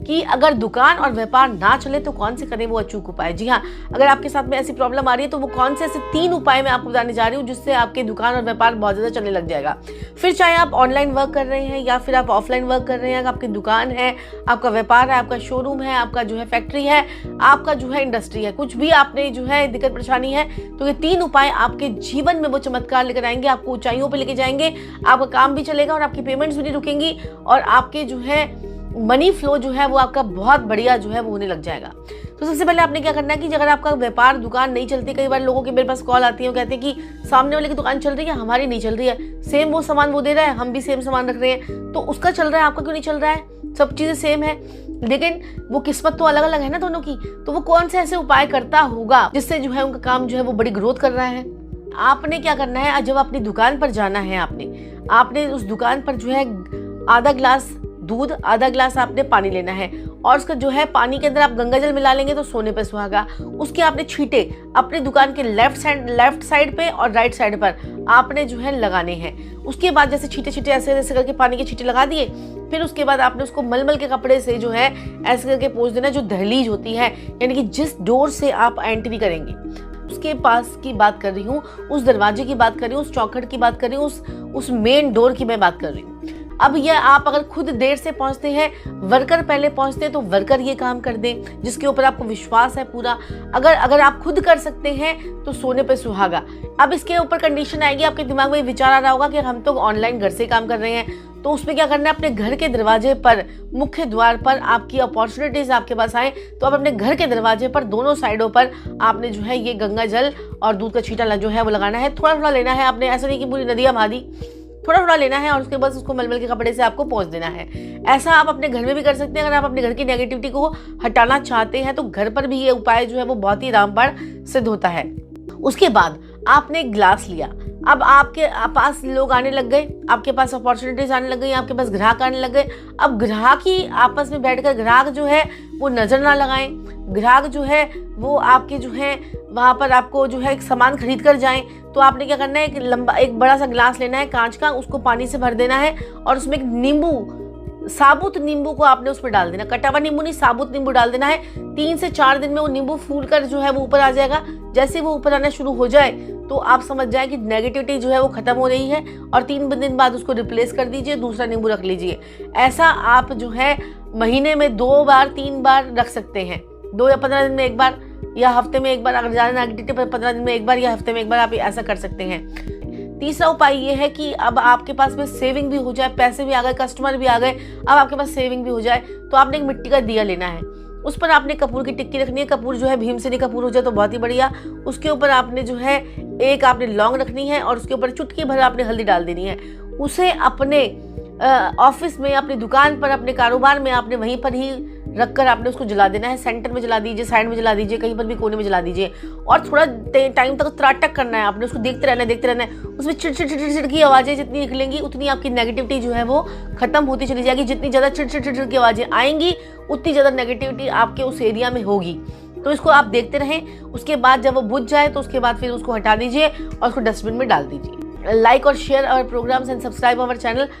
कि अगर दुकान और व्यापार ना चले तो कौन से करें वो अचूक उपाय। जी हाँ, अगर आपके साथ में ऐसी प्रॉब्लम आ रही है तो वो कौन से ऐसे 3 उपाय मैं आपको बताने जा रही हूँ जिससे आपके दुकान और व्यापार बहुत ज़्यादा चलने लग जाएगा। फिर चाहे आप ऑनलाइन वर्क कर रहे हैं या फिर आप ऑफलाइन वर्क कर रहे हैं, आपकी दुकान है, आपका व्यापार है, आपका शोरूम है, आपका जो है फैक्ट्री है, आपका जो है इंडस्ट्री है, कुछ भी आपने जो है दिक्कत परेशानी है, तो ये 3 उपाय आपके जीवन में वो चमत्कार लेकर आएंगे, आपको ऊंचाइयों पे लेके जाएंगे, आपका काम भी चलेगा और आपकी पेमेंट्स भी नहीं रुकेंगी और आपके जो है मनी फ्लो जो है वो आपका बहुत बढ़िया जो है वो होने लग जाएगा। तो सबसे पहले आपने क्या करना है कि अगर आपका व्यापार दुकान नहीं चलती, कई बार लोगों के मेरे पास कॉल आती है, वो कहते हैं कि सामने वाले की दुकान चल रही है, हमारी नहीं चल रही है, सेम वो सामान वो दे रहा है, हम भी सेम सामान रख रहे हैं, तो उसका चल रहा है, आपका क्यों नहीं चल रहा है? सब चीज़ें सेम है, लेकिन वो किस्मत तो अलग अलग है ना दोनों की। तो वो कौन से ऐसे उपाय करता होगा जिससे जो है उनका काम जो है वो बड़ी ग्रोथ कर रहा है। आपने क्या करना है, जब अपनी दुकान पर जाना है, आपने उस दुकान पर जो है आधा गिलास दूध, आधा गिलास आपने पानी लेना है और उसका जो है पानी के अंदर आप गंगा जल मिला लेंगे तो सोने पे सुहागा। उसके आपने छींटे अपनी दुकान के लेफ्ट साइड पे और राइट साइड पर आपने जो है लगाने हैं। उसके बाद जैसे छींटे छींटे ऐसे करके पानी के छींटे लगा दिए, फिर उसके बाद आपने उसको मलमल के कपड़े से जो है ऐसे करके पोंछ देना, जो दहलीज होती है यानी कि जिस डोर से आप एंट्री करेंगे उसके पास की बात कर रही हूँ, उस दरवाजे की बात कर रही हूँ, उस चौखट की बात कर रही हूँ, उस मेन डोर की मैं बात कर रही हूँ। अब ये आप अगर खुद देर से पहुंचते हैं, वर्कर पहले पहुंचते हैं, तो वर्कर ये काम कर दें जिसके ऊपर आपको विश्वास है पूरा। अगर आप खुद कर सकते हैं तो सोने पे सुहागा। अब इसके ऊपर कंडीशन आएगी, आपके दिमाग में विचार आ रहा होगा कि हम तो ऑनलाइन घर से काम कर रहे हैं, तो उसमें क्या करना है, अपने घर के दरवाजे पर, मुख्य द्वार पर आपकी अपॉर्चुनिटीज आपके पास आए तो आप अपने घर के दरवाजे पर दोनों साइडों पर आपने जो है ये गंगा जल और दूध का छींटा जो है वो लगाना है। थोड़ा थोड़ा लेना है आपने, ऐसा नहीं कि पूरी नदियाँ बहा दी, थोड़ा थोड़ा लेना है और उसके बाद उसको मलमल के कपड़े से आपको पोंछ देना है। ऐसा आप अपने घर में भी कर सकते हैं। अगर आप अपने घर की नेगेटिविटी को हटाना चाहते हैं तो घर पर भी ये उपाय जो है वो बहुत ही रामबाण सिद्ध होता है। उसके बाद आपने एक गिलास लिया, अब आपके पास लोग आने लग गए, आपके पास अपॉर्चुनिटीज आने लग गई, आपके पास ग्राहक आने लग गए। अब ग्राहक ही आपस में बैठकर ग्राहक जो है वो नजर ना लगाएं, ग्राहक जो है वो आपके जो है वहाँ पर आपको जो है एक सामान खरीद कर जाएं। तो आपने क्या करना है, एक बड़ा सा गिलास लेना है कांच का, उसको पानी से भर देना है और उसमें एक नींबू, साबुत नींबू को आपने उसमें डाल देना, कटा हुआ नींबू नहीं, साबुत नींबू डाल देना है। 3 से 4 दिन में वो नींबू फूल कर जो है वो ऊपर आ जाएगा। जैसे वो ऊपर आना शुरू हो जाए तो आप समझ जाए कि नेगेटिविटी जो है वो खत्म हो रही है और 3 दिन बाद उसको रिप्लेस कर दीजिए, दूसरा नींबू रख लीजिए। ऐसा आप जो है महीने में 2 बार 3 बार रख सकते हैं, 2 या 15 दिन में एक बार या हफ्ते में एक बार। अगर ज़्यादा नेगेटिविटी पर 15 दिन में एक बार या हफ्ते में एक बार आप ऐसा कर सकते हैं। तीसरा उपाय ये है कि अब आपके पास में सेविंग भी हो जाए, पैसे भी आ गए, कस्टमर भी आ गए, अब आपके पास सेविंग भी हो जाए, तो आपने एक मिट्टी का दिया लेना है, उस पर आपने कपूर की टिक्की रखनी है। कपूर जो है भीमसेनी कपूर हो जाए तो बहुत ही बढ़िया। उसके ऊपर आपने जो है एक आपने लौंग रखनी है और उसके ऊपर चुटकी भर आपने हल्दी डाल देनी है। उसे अपने ऑफिस में, अपनी दुकान पर, अपने कारोबार में आपने वहीं पर ही रखकर आपने उसको जला देना है। सेंटर में जला दीजिए, साइड में जला दीजिए, कहीं पर भी कोने में जला दीजिए और थोड़ा टाइम तक त्राटक करना है आपने, उसको देखते रहना है। उसमें चिड़ की आवाज़ें जितनी निकलेंगी उतनी आपकी नेगेटिविटी जो है वो खत्म होती चली जाएगी। जितनी ज़्यादा चिड़ की आवाज़ें आएंगी उतनी ज़्यादा नेगेटिविटी आपके उस एरिया में होगी। तो इसको आप देखते रहें। उसके बाद जब वो बुझ जाए तो उसके बाद फिर उसको हटा दीजिए और उसको डस्टबिन में डाल दीजिए। लाइक और share our programmes and subscribe our channel.